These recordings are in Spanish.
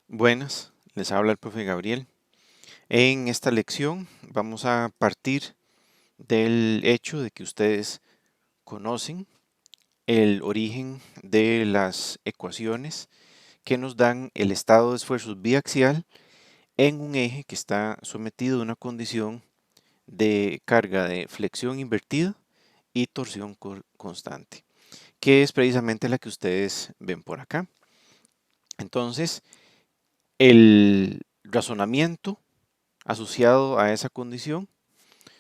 Buenas, les habla el profe Gabriel. En esta lección vamos a partir del hecho de que ustedes conocen el origen de las ecuaciones que nos dan el estado de esfuerzos biaxial en un eje que está sometido a una condición de carga de flexión invertida y torsión constante, que es precisamente la que ustedes ven por acá. Entonces, el razonamiento asociado a esa condición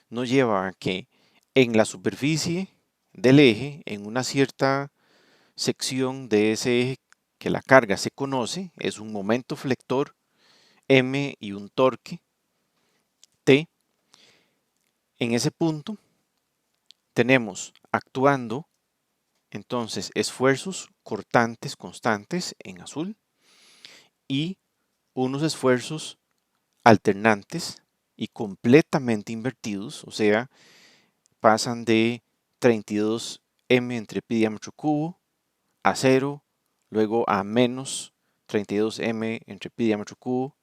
nos lleva a que en la superficie del eje, en una cierta sección de ese eje que la carga se conoce, es un momento flector M y un torque T. En ese punto tenemos actuando entonces esfuerzos cortantes constantes en azul y unos esfuerzos alternantes y completamente invertidos, o sea, pasan de 32 m entre pi diámetro cubo a 0, luego a menos 32 m entre pi diámetro cubo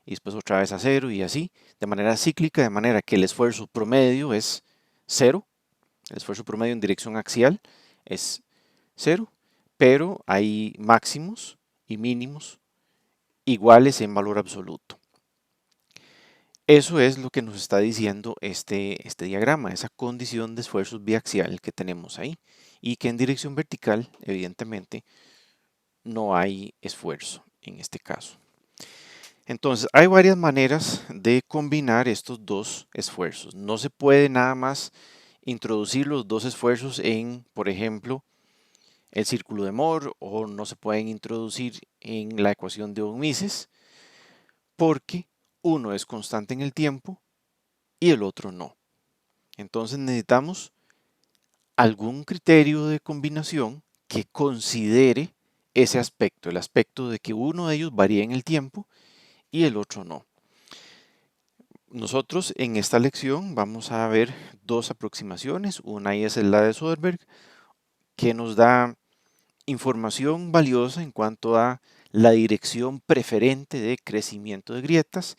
y después otra vez a 0 y así, de manera cíclica, de manera que el esfuerzo promedio es 0, el esfuerzo promedio en dirección axial es 0, pero hay máximos y mínimos iguales en valor absoluto. Eso es lo que nos está diciendo este diagrama, esa condición de esfuerzos biaxial que tenemos ahí y que en dirección vertical, evidentemente, no hay esfuerzo en este caso. Entonces, hay varias maneras de combinar estos dos esfuerzos. No se puede nada más introducir los dos esfuerzos en, por ejemplo, el círculo de Moore o no se pueden introducir en la ecuación de von Mises porque uno es constante en el tiempo y el otro no. Entonces necesitamos algún criterio de combinación que considere ese aspecto, el aspecto de que uno de ellos varía en el tiempo y el otro no. Nosotros en esta lección vamos a ver dos aproximaciones. Una es la de Soderbergh, que nos da información valiosa en cuanto a la dirección preferente de crecimiento de grietas.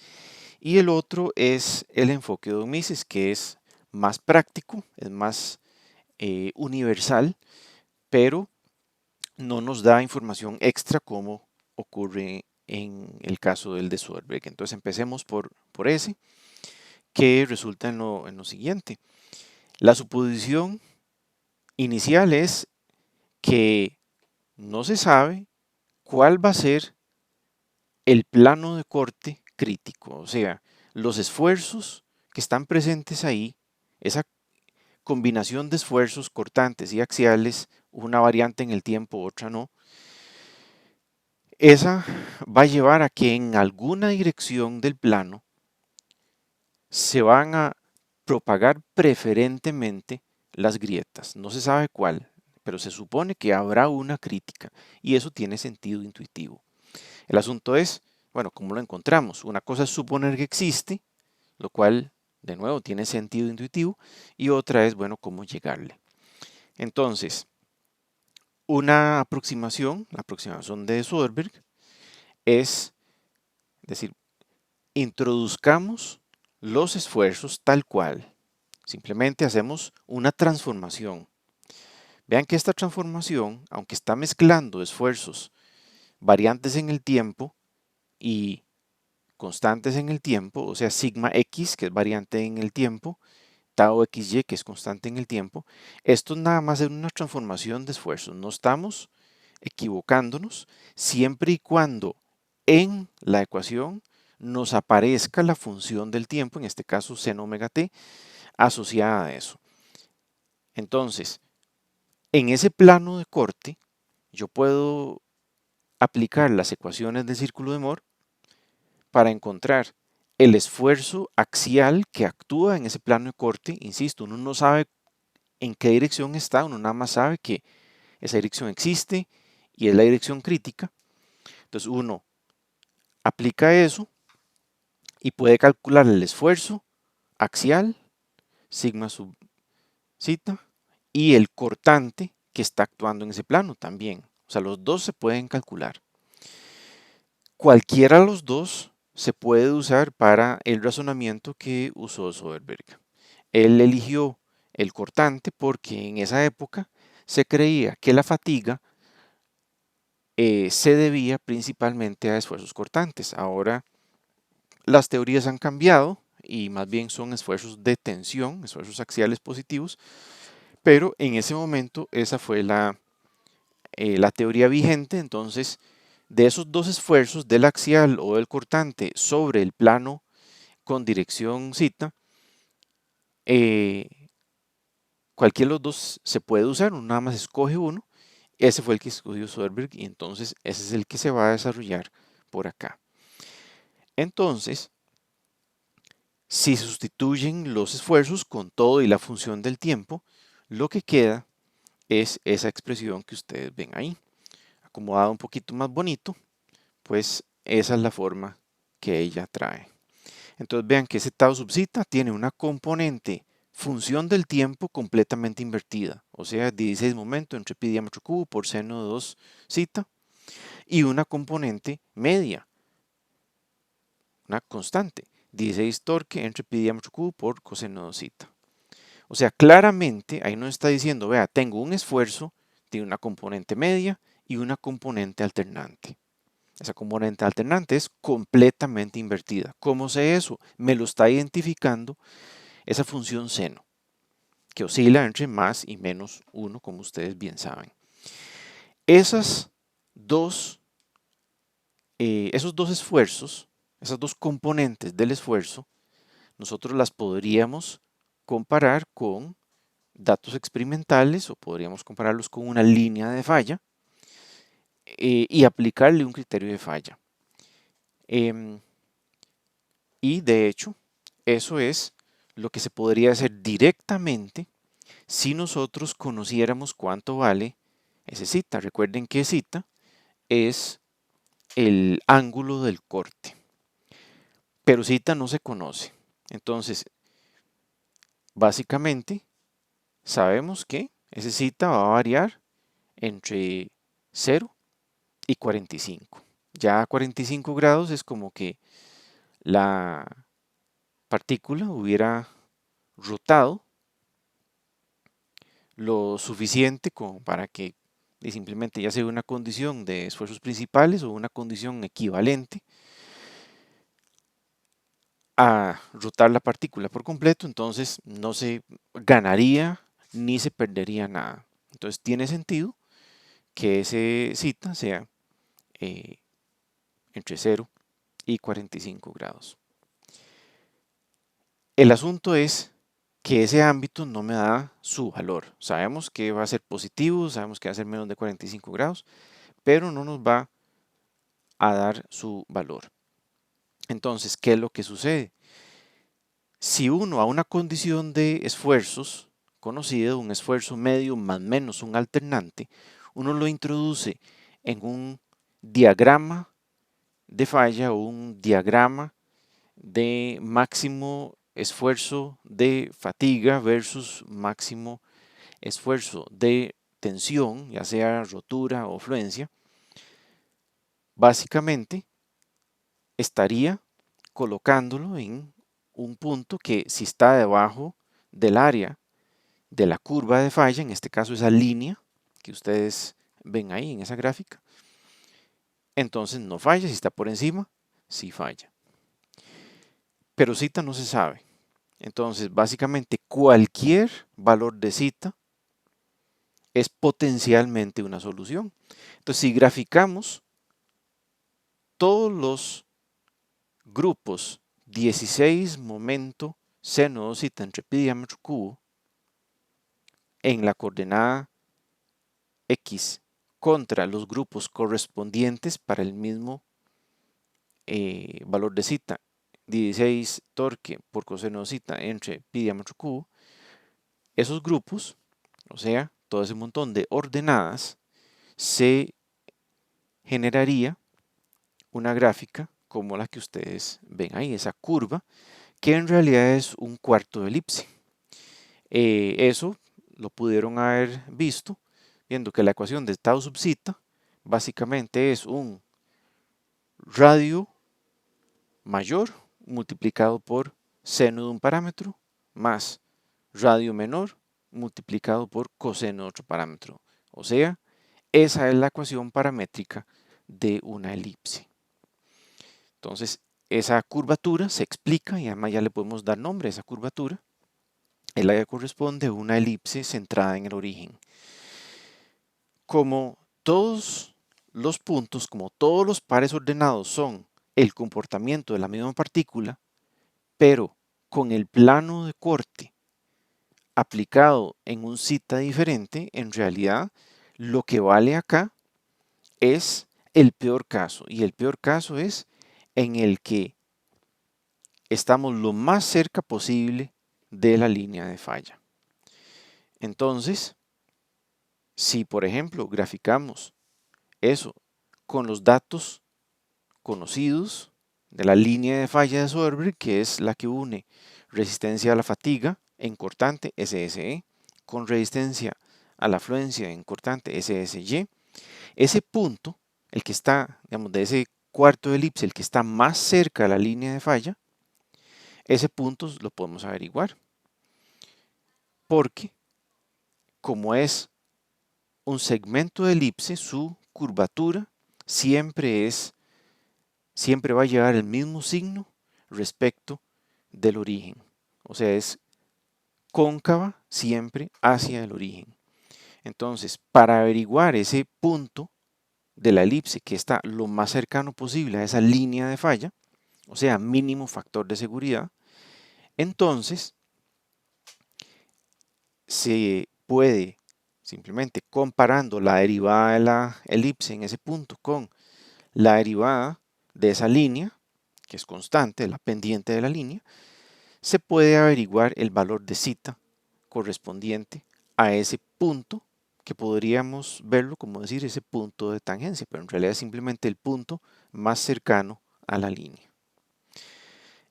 Y el otro es el enfoque de von Mises, que es más práctico, es más universal, pero no nos da información extra como ocurre en el caso del de Soderbergh. Entonces empecemos por ese, que resulta en lo siguiente. La suposición inicial es que no se sabe cuál va a ser el plano de corte crítico, o sea, los esfuerzos que están presentes ahí, esa combinación de esfuerzos cortantes y axiales, una variante en el tiempo, otra no, esa va a llevar a que en alguna dirección del plano se van a propagar preferentemente las grietas. No se sabe cuál, pero se supone que habrá una crítica y eso tiene sentido intuitivo. El asunto es, bueno, ¿cómo lo encontramos? Una cosa es suponer que existe, lo cual, de nuevo, tiene sentido intuitivo, y otra es, bueno, cómo llegarle. Entonces, una aproximación, la aproximación de Soderbergh, es decir, introduzcamos los esfuerzos tal cual. Simplemente hacemos una transformación. Vean que esta transformación, aunque está mezclando esfuerzos variantes en el tiempo y constantes en el tiempo, o sea, sigma x, que es variante en el tiempo, tau xy, que es constante en el tiempo, esto nada más es una transformación de esfuerzos. No estamos equivocándonos siempre y cuando en la ecuación nos aparezca la función del tiempo, en este caso seno omega t, asociada a eso. Entonces, en ese plano de corte, yo puedo aplicar las ecuaciones del círculo de Moore para encontrar el esfuerzo axial que actúa en ese plano de corte. Insisto, uno no sabe en qué dirección está, uno nada más sabe que esa dirección existe y es la dirección crítica. Entonces uno aplica eso y puede calcular el esfuerzo axial, sigma sub zeta, y el cortante que está actuando en ese plano también. O sea, los dos se pueden calcular. Cualquiera de los dos se puede usar para el razonamiento que usó Soderbergh. Él eligió el cortante porque en esa época se creía que la fatiga se debía principalmente a esfuerzos cortantes. Ahora las teorías han cambiado y más bien son esfuerzos de tensión, esfuerzos axiales positivos, pero en ese momento esa fue la teoría vigente. Entonces, de esos dos esfuerzos, del axial o del cortante sobre el plano con dirección zeta, cualquiera de los dos se puede usar, uno nada más escoge uno. Ese fue el que escogió Soderbergh y entonces ese es el que se va a desarrollar por acá. Entonces, si se sustituyen los esfuerzos con todo y la función del tiempo, lo que queda es esa expresión que ustedes ven ahí. Acomodada un poquito más bonito, pues esa es la forma que ella trae. Entonces vean que ese tau sub zeta tiene una componente función del tiempo completamente invertida, o sea, 16 momento entre pi diámetro cubo por seno de 2 zeta, y una componente media, una constante, 16 torque entre pi diámetro cubo por coseno de 2 zeta. O sea, claramente ahí nos está diciendo, vea, tengo un esfuerzo, tiene una componente media y una componente alternante. Esa componente alternante es completamente invertida. ¿Cómo sé eso? Me lo está identificando esa función seno, que oscila entre más y menos 1, como ustedes bien saben. Esos dos esfuerzos, esas dos componentes del esfuerzo, nosotros las podríamos comparar con datos experimentales o podríamos compararlos con una línea de falla y aplicarle un criterio de falla. Y de hecho, eso es lo que se podría hacer directamente si nosotros conociéramos cuánto vale ese zeta. Recuerden que zeta es el ángulo del corte, pero zeta no se conoce. Entonces, básicamente, sabemos que ese zeta va a variar entre 0 y 45. Ya a 45 grados es como que la partícula hubiera rotado lo suficiente como para que simplemente ya sea una condición de esfuerzos principales o una condición equivalente a rotar la partícula por completo, entonces no se ganaría ni se perdería nada. Entonces tiene sentido que ese zeta sea entre 0 y 45 grados. El asunto es que ese ámbito no me da su valor. Sabemos que va a ser positivo, sabemos que va a ser menos de 45 grados, pero no nos va a dar su valor. Entonces, ¿qué es lo que sucede? Si uno a una condición de esfuerzos conocido, un esfuerzo medio más o menos un alternante, uno lo introduce en un diagrama de falla o un diagrama de máximo esfuerzo de fatiga versus máximo esfuerzo de tensión, ya sea rotura o fluencia, básicamente estaría colocándolo en un punto que si está debajo del área de la curva de falla, en este caso esa línea que ustedes ven ahí en esa gráfica, entonces no falla. Si está por encima, sí falla. Pero zeta no se sabe. Entonces, básicamente cualquier valor de zeta es potencialmente una solución. Entonces, si graficamos todos los grupos 16 momento seno 2 zeta entre pi diámetro cubo en la coordenada x contra los grupos correspondientes para el mismo valor de zeta, 16 torque por coseno zeta entre pi diámetro cubo, esos grupos, o sea, todo ese montón de ordenadas, se generaría una gráfica como la que ustedes ven ahí, esa curva, que en realidad es un cuarto de elipse. Eso lo pudieron haber visto viendo que la ecuación de tau sub zeta básicamente es un radio mayor multiplicado por seno de un parámetro más radio menor multiplicado por coseno de otro parámetro. O sea, esa es la ecuación paramétrica de una elipse. Entonces, esa curvatura se explica y además ya le podemos dar nombre a esa curvatura. Es la que corresponde a una elipse centrada en el origen. Como todos los puntos, como todos los pares ordenados son el comportamiento de la misma partícula, pero con el plano de corte aplicado en un zeta diferente, en realidad lo que vale acá es el peor caso. Y el peor caso es en el que estamos lo más cerca posible de la línea de falla. Entonces, si por ejemplo graficamos eso con los datos conocidos de la línea de falla de Soderbergh, que es la que une resistencia a la fatiga en cortante SSE con resistencia a la afluencia en cortante SSY, ese punto, el que está, digamos, de ese cuarto de elipse, el que está más cerca de la línea de falla, ese punto lo podemos averiguar. Porque, como es un segmento de elipse, su curvatura siempre va a llevar el mismo signo respecto del origen. O sea, es cóncava siempre hacia el origen. Entonces, para averiguar ese punto de la elipse que está lo más cercano posible a esa línea de falla, o sea, mínimo factor de seguridad, entonces se puede simplemente comparando la derivada de la elipse en ese punto con la derivada de esa línea, que es constante, la pendiente de la línea, se puede averiguar el valor de zeta correspondiente a ese punto, que podríamos verlo como decir ese punto de tangencia, pero en realidad es simplemente el punto más cercano a la línea.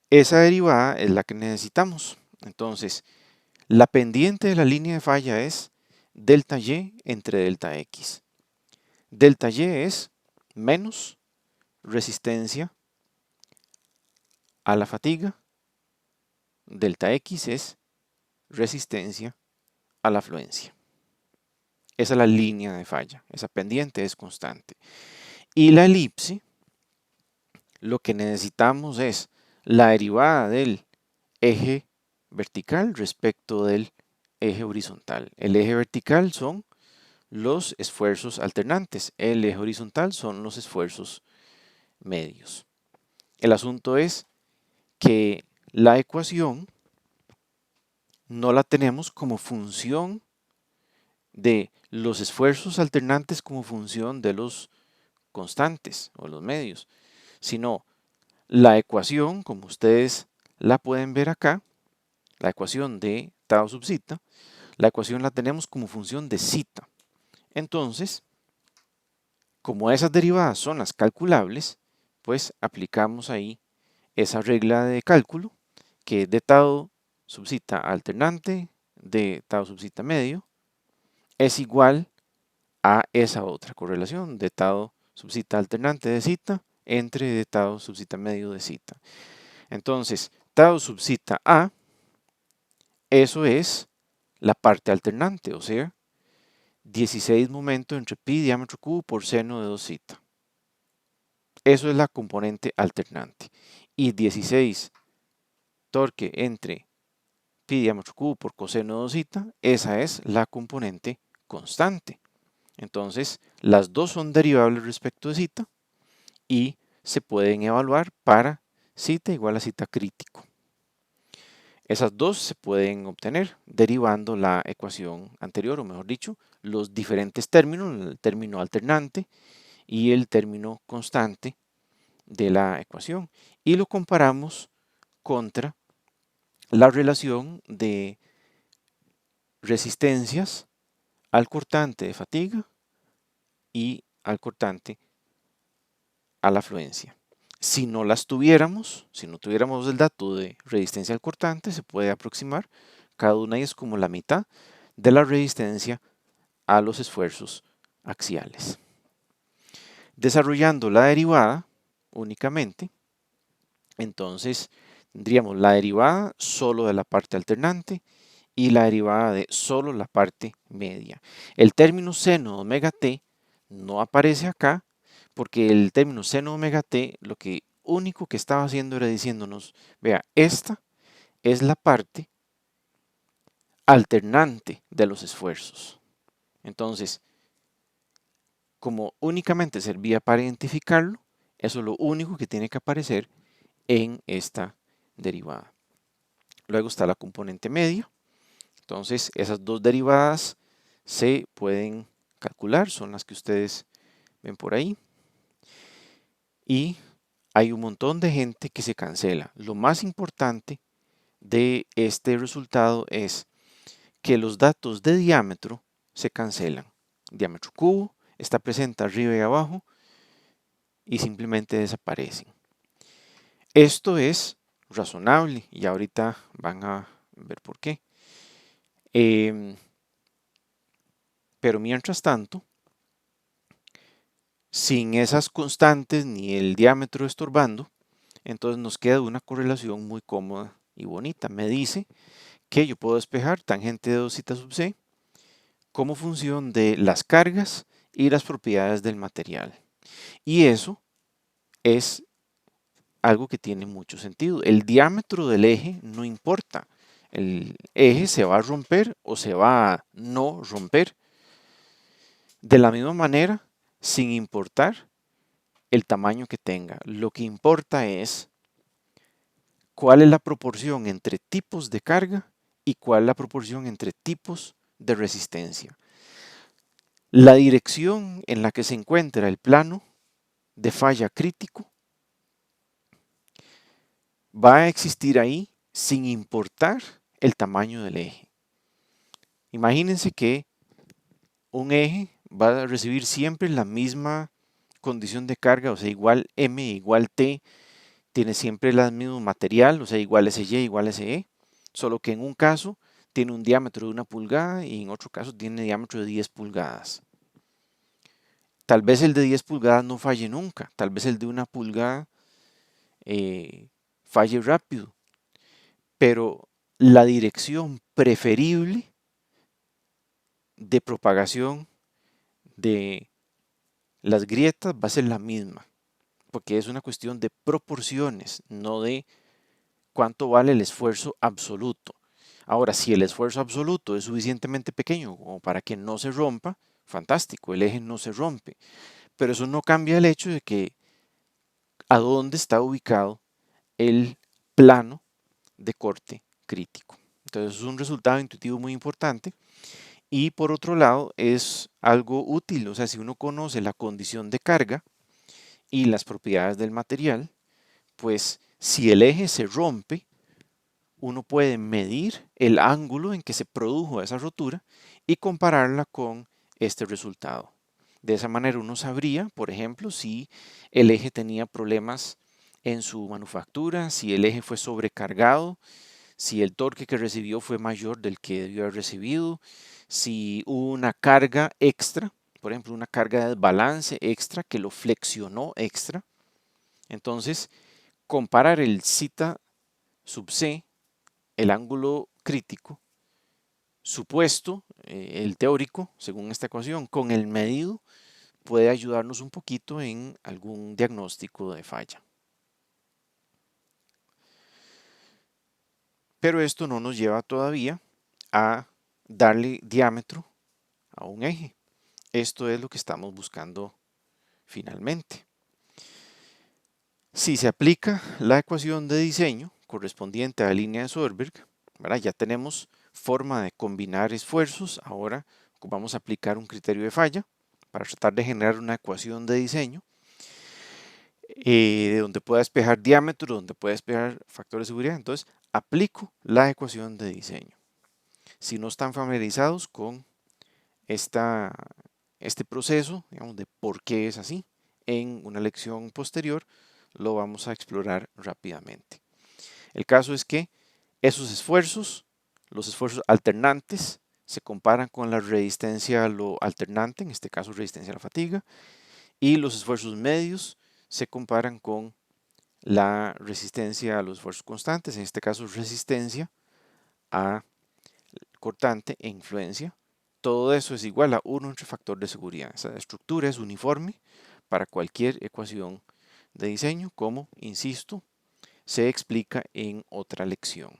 Esa derivada es la que necesitamos. Entonces, la pendiente de la línea de falla es delta y entre delta x. Delta y es menos resistencia a la fatiga. Delta x es resistencia a la afluencia. Esa es la línea de falla. Esa pendiente es constante. Y la elipse, lo que necesitamos es la derivada del eje vertical respecto del eje horizontal. El eje vertical son los esfuerzos alternantes. El eje horizontal son los esfuerzos medios. El asunto es que la ecuación no la tenemos como función de los esfuerzos alternantes como función de los constantes o los medios, sino la ecuación, como ustedes la pueden ver acá, la ecuación de tau sub zeta, la ecuación la tenemos como función de zeta. Entonces, como esas derivadas son las calculables, pues aplicamos ahí esa regla de cálculo que es de tau sub zeta alternante de tau sub zeta medio es igual a esa otra correlación de tau sub zeta alternante de zeta entre de tau sub zeta medio de zeta. Entonces, tau sub zeta A, eso es la parte alternante, o sea, 16 momento entre pi diámetro cubo por seno de 2 zeta. Eso es la componente alternante. Y 16 torque entre pi diámetro cubo por coseno de 2 zeta, esa es la componente constante. Entonces, las dos son derivables respecto de zeta y se pueden evaluar para zeta igual a zeta crítico. Esas dos se pueden obtener derivando la ecuación anterior, o mejor dicho, los diferentes términos, el término alternante y el término constante de la ecuación. Y lo comparamos contra la relación de resistencias al cortante de fatiga y al cortante a la afluencia. Si no las tuviéramos, si no tuviéramos el dato de resistencia al cortante, se puede aproximar cada una de ellas como la mitad de la resistencia a los esfuerzos axiales. Desarrollando la derivada, únicamente, entonces tendríamos la derivada solo de la parte alternante y la derivada de solo la parte media. El término seno de omega t no aparece acá porque el término seno de omega t lo que único que estaba haciendo era diciéndonos, vea, esta es la parte alternante de los esfuerzos. Entonces, como únicamente servía para identificarlo, eso es lo único que tiene que aparecer en esta derivada. Luego está la componente media. Entonces, esas dos derivadas se pueden calcular, son las que ustedes ven por ahí. Y hay un montón de gente que se cancela. Lo más importante de este resultado es que los datos de diámetro se cancelan. Diámetro cubo está presente arriba y abajo y simplemente desaparecen. Esto es razonable y ahorita van a ver por qué. Pero mientras tanto, sin esas constantes ni el diámetro estorbando, entonces nos queda una correlación muy cómoda y bonita. Me dice que yo puedo despejar tangente de 2 zeta sub c como función de las cargas y las propiedades del material. Y eso es algo que tiene mucho sentido. El diámetro del eje no importa. El eje se va a romper o se va a no romper. De la misma manera, sin importar el tamaño que tenga. Lo que importa es cuál es la proporción entre tipos de carga y cuál es la proporción entre tipos de resistencia. La dirección en la que se encuentra el plano de falla crítico va a existir ahí sin importar el tamaño del eje. Imagínense que un eje va a recibir siempre la misma condición de carga, o sea, igual M igual T, tiene siempre el mismo material, o sea, igual SY igual SE, solo que en un caso tiene un diámetro de 1 pulgada y en otro caso tiene diámetro de 10 pulgadas. Tal vez el de 10 pulgadas no falle nunca, tal vez el de 1 pulgada falle rápido, pero la dirección preferible de propagación de las grietas va a ser la misma, porque es una cuestión de proporciones, no de cuánto vale el esfuerzo absoluto. Ahora, si el esfuerzo absoluto es suficientemente pequeño como para que no se rompa, fantástico, el eje no se rompe. Pero eso no cambia el hecho de que a dónde está ubicado el plano de corte crítico. Entonces es un resultado intuitivo muy importante y por otro lado es algo útil, o sea, si uno conoce la condición de carga y las propiedades del material, pues si el eje se rompe, uno puede medir el ángulo en que se produjo esa rotura y compararla con este resultado. De esa manera uno sabría, por ejemplo, si el eje tenía problemas en su manufactura, si el eje fue sobrecargado, si el torque que recibió fue mayor del que debió haber recibido, si hubo una carga extra, por ejemplo, una carga de desbalance extra que lo flexionó extra. Entonces, comparar el zeta sub c, el ángulo crítico, supuesto, el teórico, según esta ecuación, con el medido, puede ayudarnos un poquito en algún diagnóstico de falla. Pero esto no nos lleva todavía a darle diámetro a un eje. Esto es lo que estamos buscando finalmente. Si se aplica la ecuación de diseño correspondiente a la línea de Soderberg, ¿verdad? Ya tenemos forma de combinar esfuerzos. Ahora vamos a aplicar un criterio de falla para tratar de generar una ecuación de diseño donde pueda despejar diámetro, donde pueda despejar factores de seguridad. Entonces, aplico la ecuación de diseño. Si no están familiarizados con este proceso, digamos, de por qué es así, en una lección posterior lo vamos a explorar rápidamente. El caso es que esos esfuerzos, los esfuerzos alternantes, se comparan con la resistencia a lo alternante, en este caso resistencia a la fatiga, y los esfuerzos medios se comparan con la resistencia a los esfuerzos constantes, en este caso resistencia a cortante e influencia. Todo eso es igual a 1 entre factor de seguridad. Esa estructura es uniforme para cualquier ecuación de diseño, como, insisto, se explica en otra lección.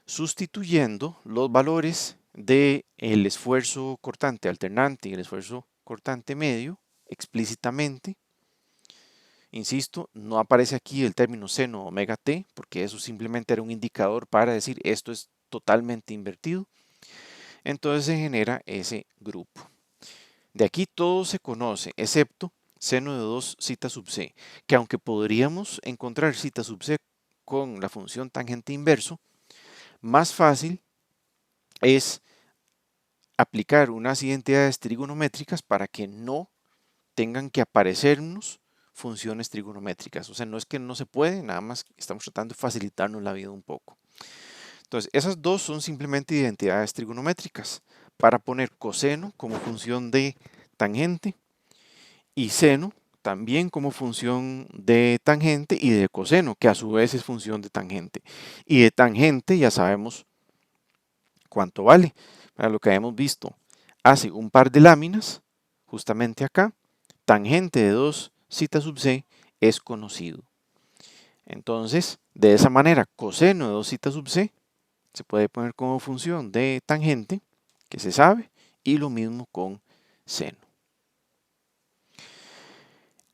Sustituyendo los valores del esfuerzo cortante alternante y el esfuerzo cortante medio explícitamente, insisto, no aparece aquí el término seno omega t, porque eso simplemente era un indicador para decir esto es totalmente invertido. Entonces se genera ese grupo. De aquí todo se conoce, excepto seno de 2 zeta sub c, que aunque podríamos encontrar zeta sub c con la función tangente inverso, más fácil es aplicar unas identidades trigonométricas para que no tengan que aparecernos funciones trigonométricas. O sea, no es que no se puede, nada más estamos tratando de facilitarnos la vida un poco. Entonces, esas dos son simplemente identidades trigonométricas para poner coseno como función de tangente y seno también como función de tangente y de coseno, que a su vez es función de tangente. Y de tangente ya sabemos cuánto vale. Para lo que hemos visto hace un par de láminas, justamente acá, tangente de 2 zeta sub c es conocido. Entonces, de esa manera, coseno de 2 zeta sub c se puede poner como función de tangente, que se sabe, y lo mismo con seno.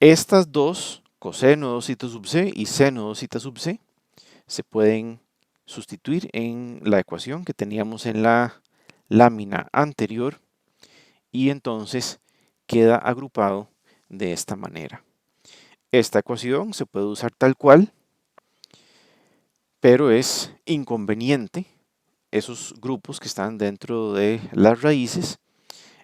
Estas dos, coseno de 2 zeta sub c y seno de 2 zeta sub c, se pueden sustituir en la ecuación que teníamos en la lámina anterior y entonces queda agrupado de esta manera. Esta ecuación se puede usar tal cual, pero es inconveniente esos grupos que están dentro de las raíces.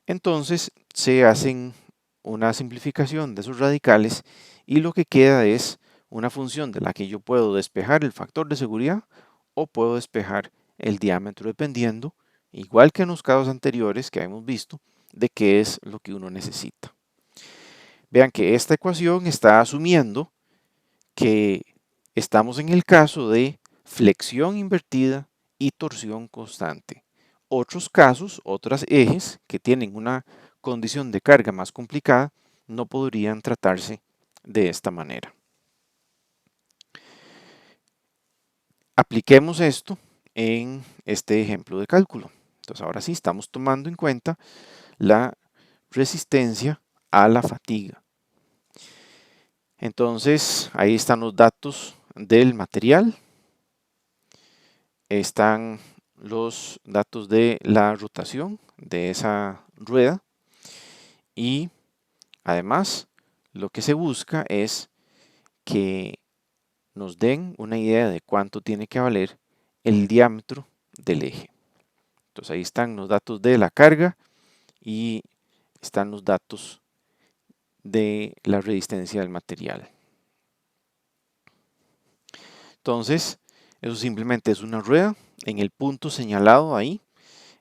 Entonces se hacen una simplificación de esos radicales y lo que queda es una función de la que yo puedo despejar el factor de seguridad o puedo despejar el diámetro dependiendo, igual que en los casos anteriores que hemos visto, de qué es lo que uno necesita. Vean que esta ecuación está asumiendo que estamos en el caso de flexión invertida y torsión constante. Otros casos, otros ejes que tienen una condición de carga más complicada, no podrían tratarse de esta manera. Apliquemos esto en este ejemplo de cálculo. Entonces ahora sí estamos tomando en cuenta la resistencia a la fatiga. Entonces ahí están los datos del material. Están los datos de la rotación de esa rueda y además lo que se busca es que nos den una idea de cuánto tiene que valer el diámetro del eje. Entonces ahí están los datos de la carga y están los datos de la resistencia del material. Entonces, eso simplemente es una rueda. En el punto señalado ahí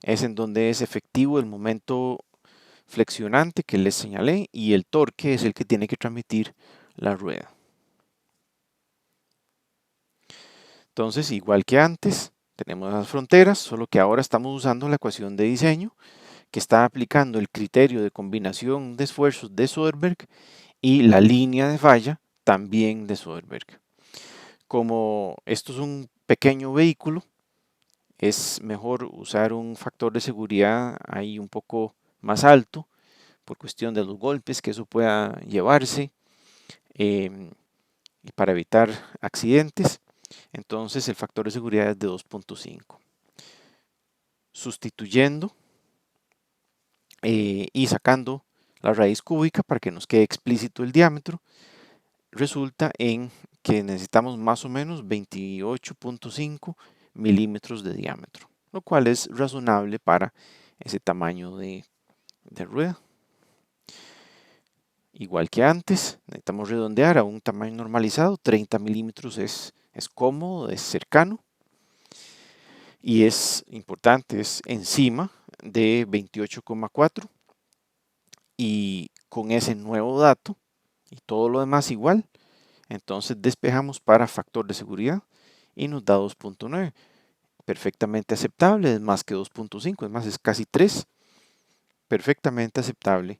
es en donde es efectivo el momento flexionante que les señalé y el torque es el que tiene que transmitir la rueda. Entonces, igual que antes, tenemos las fronteras, solo que ahora estamos usando la ecuación de diseño que está aplicando el criterio de combinación de esfuerzos de Soderberg y la línea de falla también de Soderberg. Como esto es un pequeño vehículo, es mejor usar un factor de seguridad ahí un poco más alto por cuestión de los golpes que eso pueda llevarse y para evitar accidentes. Entonces el factor de seguridad es de 2.5. Sustituyendo y sacando la raíz cúbica para que nos quede explícito el diámetro, resulta en que necesitamos más o menos 28.5 milímetros de diámetro, lo cual es razonable para ese tamaño de rueda. Igual que antes, necesitamos redondear a un tamaño normalizado, 30 milímetros es cómodo, es cercano y es importante, es encima de 28,4 y con ese nuevo dato y todo lo demás igual, Entonces despejamos para factor de seguridad y nos da 2.9. Perfectamente aceptable, es más que 2.5, es más, es casi 3. Perfectamente aceptable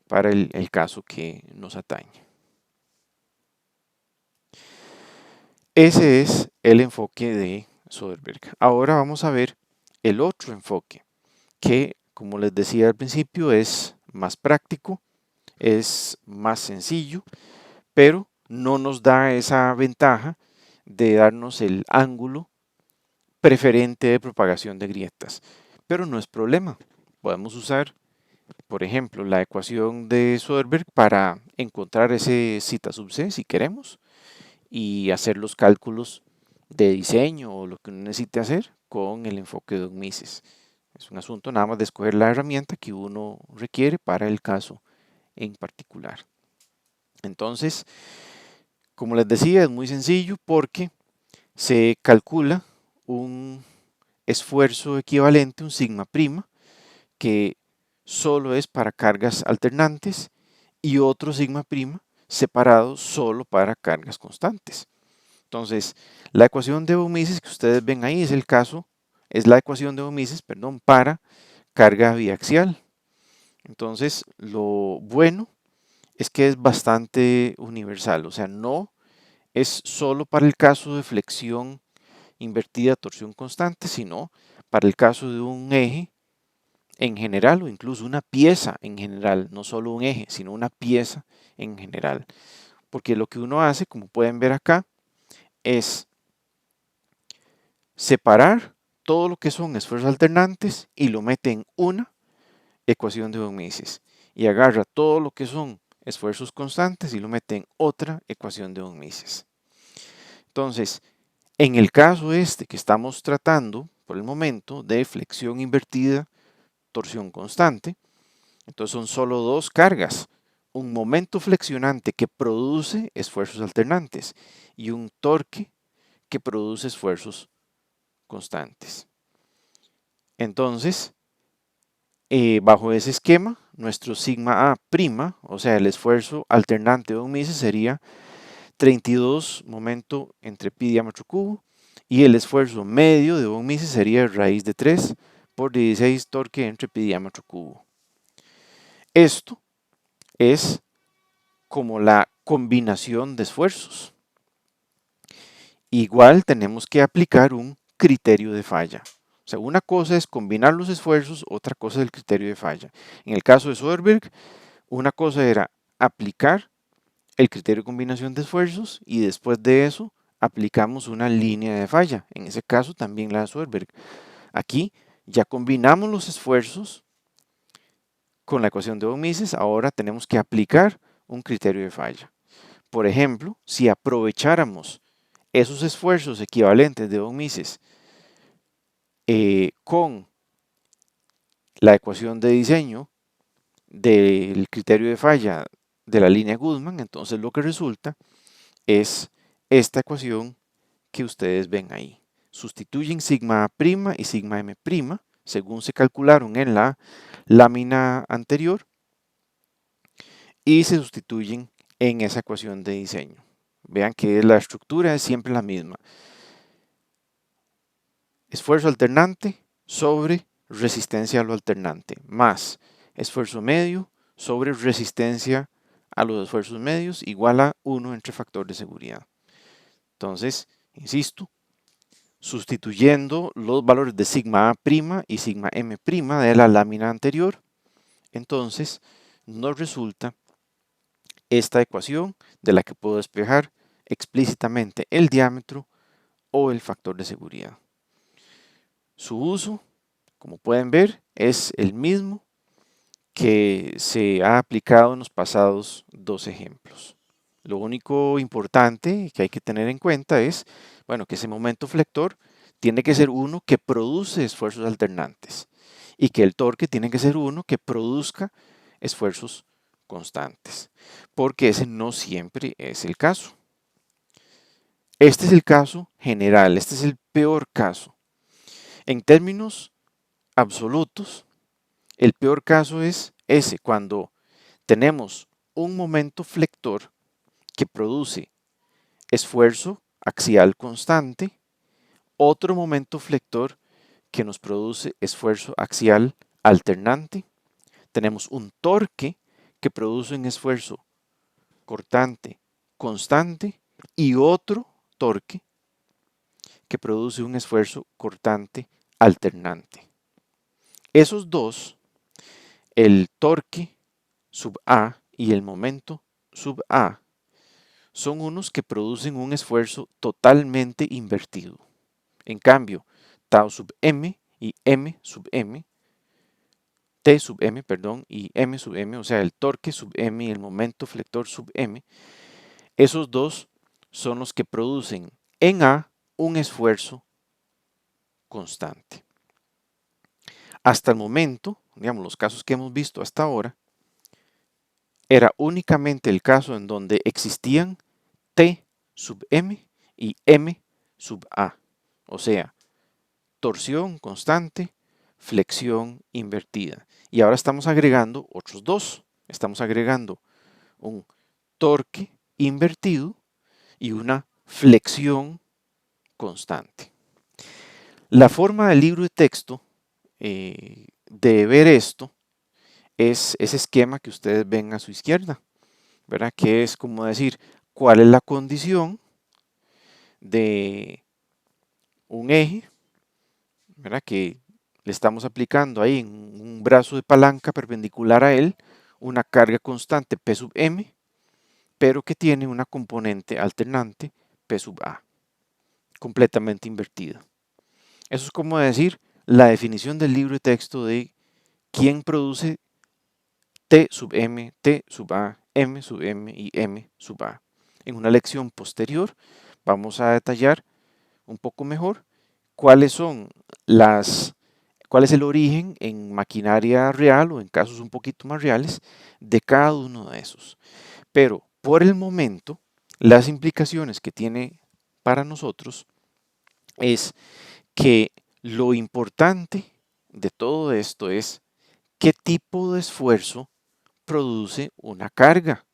para el caso que nos atañe. Ese es el enfoque de Soderbergh. Ahora vamos a ver el otro enfoque, que como les decía al principio es más práctico, es más sencillo, pero no nos da esa ventaja de darnos el ángulo preferente de propagación de grietas. Pero no es problema, podemos usar, por ejemplo, la ecuación de Soderbergh para encontrar ese zeta sub c si queremos y hacer los cálculos de diseño o lo que uno necesite hacer con el enfoque de Don Mises. Es un asunto nada más de escoger la herramienta que uno requiere para el caso en particular. Entonces, como les decía, es muy sencillo porque se calcula un esfuerzo equivalente, un sigma prima, que solo es para cargas alternantes y otro sigma prima separado solo para cargas constantes. Entonces, la ecuación de von Mises que ustedes ven ahí es la ecuación de von Mises, perdón, para carga biaxial. Entonces, lo bueno es que es bastante universal, o sea, no es solo para el caso de flexión invertida, torsión constante, sino para el caso de un eje en general o incluso una pieza en general, no solo un eje, sino una pieza en general. Porque lo que uno hace, como pueden ver acá, es separar todo lo que son esfuerzos alternantes y lo mete en una ecuación de von Mises. Y agarra todo lo que son esfuerzos constantes y lo mete en otra ecuación de von Mises. Entonces, en el caso este que estamos tratando por el momento de flexión invertida, torsión constante, entonces son solo dos cargas, un momento flexionante que produce esfuerzos alternantes y un torque que produce esfuerzos constantes. Entonces, bajo ese esquema, nuestro sigma A prima, o sea, el esfuerzo alternante de von Mises sería 32 momento entre pi diámetro cubo y el esfuerzo medio de von Mises sería raíz de 3 por 16 torque entre pi diámetro cubo. Esto es como la combinación de esfuerzos. Igual tenemos que aplicar un criterio de falla. O sea, una cosa es combinar los esfuerzos, otra cosa es el criterio de falla. En el caso de Soderbergh, una cosa era aplicar el criterio de combinación de esfuerzos y después de eso aplicamos una línea de falla. En ese caso también la de Soderbergh. Aquí ya combinamos los esfuerzos con la ecuación de von Mises, ahora tenemos que aplicar un criterio de falla. Por ejemplo, si aprovecháramos esos esfuerzos equivalentes de von Mises con la ecuación de diseño del criterio de falla de la línea Goodman, entonces lo que resulta es esta ecuación que ustedes ven ahí. Sustituyen sigma A' y sigma M' según se calcularon en la lámina anterior y se sustituyen en esa ecuación de diseño. Vean que la estructura es siempre la misma. Esfuerzo alternante sobre resistencia a lo alternante, más esfuerzo medio sobre resistencia a los esfuerzos medios igual a 1 entre factor de seguridad. Entonces, insisto, sustituyendo los valores de sigma A' y sigma M' de la lámina anterior, entonces nos resulta esta ecuación de la que puedo despejar explícitamente el diámetro o el factor de seguridad. Su uso, como pueden ver, es el mismo que se ha aplicado en los pasados dos ejemplos. Lo único importante que hay que tener en cuenta es, bueno, que ese momento flector tiene que ser uno que produce esfuerzos alternantes y que el torque tiene que ser uno que produzca esfuerzos constantes, porque ese no siempre es el caso. Este es el caso general, este es el peor caso. En términos absolutos, el peor caso es ese, cuando tenemos un momento flector que produce esfuerzo axial constante, otro momento flector que nos produce esfuerzo axial alternante. Tenemos un torque que produce un esfuerzo cortante constante y otro torque que produce un esfuerzo cortante alternante. Esos dos, el torque sub A y el momento sub A, son unos que producen un esfuerzo totalmente invertido. En cambio, tau sub m y m sub m, t sub m, perdón, y m sub m, o sea, el torque sub m y el momento flector sub m, esos dos son los que producen en A un esfuerzo constante. Hasta el momento, digamos, los casos que hemos visto hasta ahora, era únicamente el caso en donde existían T sub m y m sub a, o sea, torsión constante, flexión invertida. Y ahora estamos agregando otros dos. Estamos agregando un torque invertido y una flexión constante. La forma del libro de texto de ver esto es ese esquema que ustedes ven a su izquierda, ¿verdad? Que es como decir, ¿cuál es la condición de un eje, ¿verdad? Que le estamos aplicando ahí en un brazo de palanca perpendicular a él, una carga constante P sub M, pero que tiene una componente alternante P sub A, completamente invertida. Eso es como decir la definición del libro de texto de quién produce T sub M, T sub A, M sub M y M sub A. En una lección posterior vamos a detallar un poco mejor cuáles son cuál es el origen en maquinaria real o en casos un poquito más reales de cada uno de esos. Pero por el momento, las implicaciones que tiene para nosotros es que lo importante de todo esto es qué tipo de esfuerzo produce una carga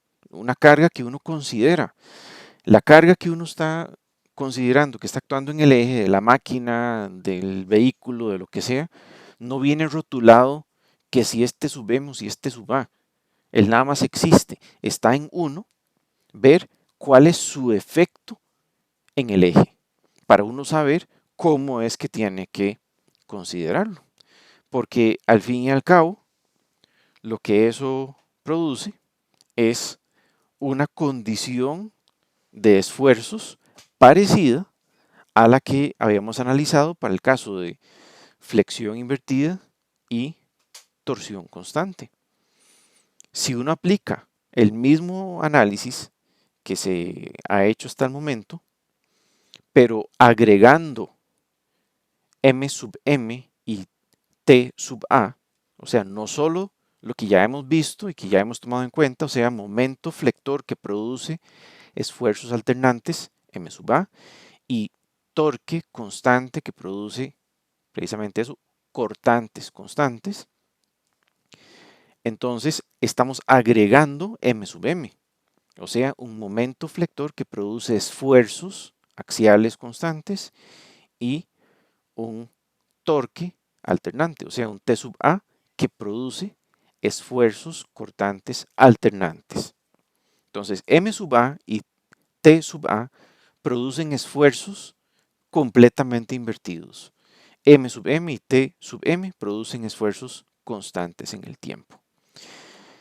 que uno considera. La carga que uno está considerando que está actuando en el eje de la máquina, del vehículo, de lo que sea, no viene rotulado que si este subemos y este suba. Él nada más existe. Está en uno ver cuál es su efecto en el eje, para uno saber cómo es que tiene que considerarlo. Porque al fin y al cabo, lo que eso produce es una condición de esfuerzos parecida a la que habíamos analizado para el caso de flexión invertida y torsión constante. Si uno aplica el mismo análisis que se ha hecho hasta el momento, pero agregando m sub m y t sub a, o sea, no solo lo que ya hemos visto y que ya hemos tomado en cuenta, o sea, momento flector que produce esfuerzos alternantes, m sub a, y torque constante que produce precisamente eso, cortantes constantes. Entonces estamos agregando m sub m, o sea, un momento flector que produce esfuerzos axiales constantes y un torque alternante, o sea, un T sub A que produce esfuerzos cortantes alternantes. Entonces, M sub A y T sub A producen esfuerzos completamente invertidos. M sub M y T sub M producen esfuerzos constantes en el tiempo.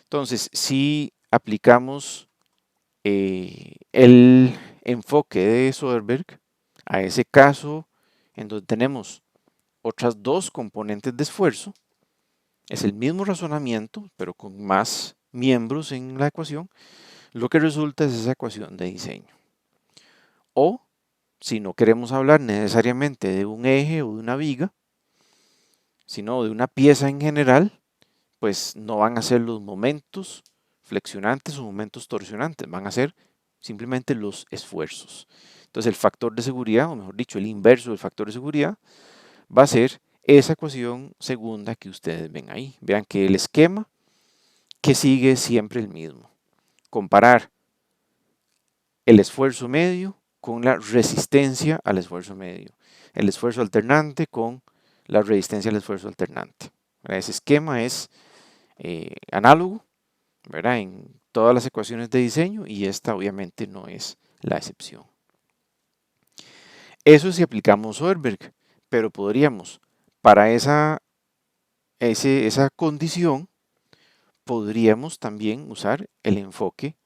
Entonces, si aplicamos el enfoque de Soderbergh a ese caso en donde tenemos otras dos componentes de esfuerzo, es el mismo razonamiento, pero con más miembros en la ecuación, lo que resulta es esa ecuación de diseño. O, si no queremos hablar necesariamente de un eje o de una viga, sino de una pieza en general, pues no van a ser los momentos flexionantes o momentos torsionantes, van a ser simplemente los esfuerzos. Entonces el factor de seguridad, o mejor dicho, el inverso del factor de seguridad, va a ser esa ecuación segunda que ustedes ven ahí. Vean que el esquema que sigue es siempre el mismo. Comparar el esfuerzo medio con la resistencia al esfuerzo medio. El esfuerzo alternante con la resistencia al esfuerzo alternante. Ese esquema es análogo, ¿verdad?, en todas las ecuaciones de diseño, y esta obviamente no es la excepción. Eso si aplicamos Soderbergh, pero podríamos, para esa condición, podríamos también usar el enfoque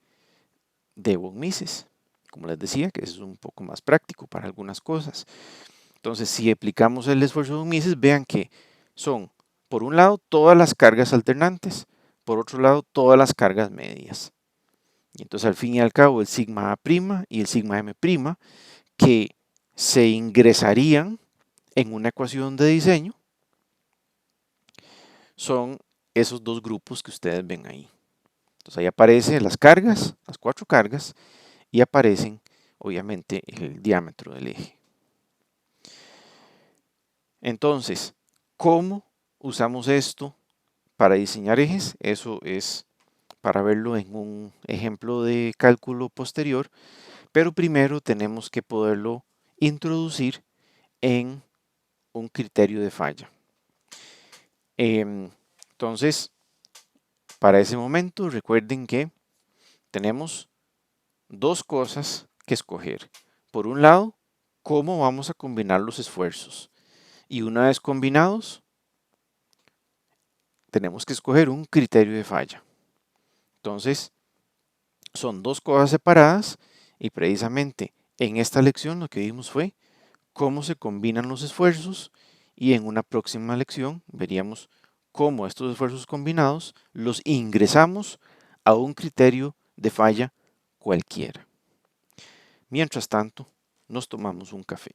de von Mises. Como les decía, que es un poco más práctico para algunas cosas. Entonces, si aplicamos el esfuerzo de von Mises, vean que son, por un lado, todas las cargas alternantes, por otro lado, todas las cargas medias. Y entonces, al fin y al cabo, el sigma A' y el sigma M', que se ingresarían en una ecuación de diseño, son esos dos grupos que ustedes ven ahí. Entonces, ahí aparecen las cargas, las 4 cargas, y aparecen, obviamente, el diámetro del eje. Entonces, ¿cómo usamos esto para diseñar ejes? Eso es para verlo en un ejemplo de cálculo posterior, pero primero tenemos que poderlo introducir en un criterio de falla. Entonces, para ese momento, recuerden que tenemos dos cosas que escoger. Por un lado, cómo vamos a combinar los esfuerzos. Y una vez combinados, tenemos que escoger un criterio de falla. Entonces, son dos cosas separadas, y precisamente en esta lección lo que vimos fue cómo se combinan los esfuerzos, y en una próxima lección veríamos cómo estos esfuerzos combinados los ingresamos a un criterio de falla cualquiera. Mientras tanto, nos tomamos un café.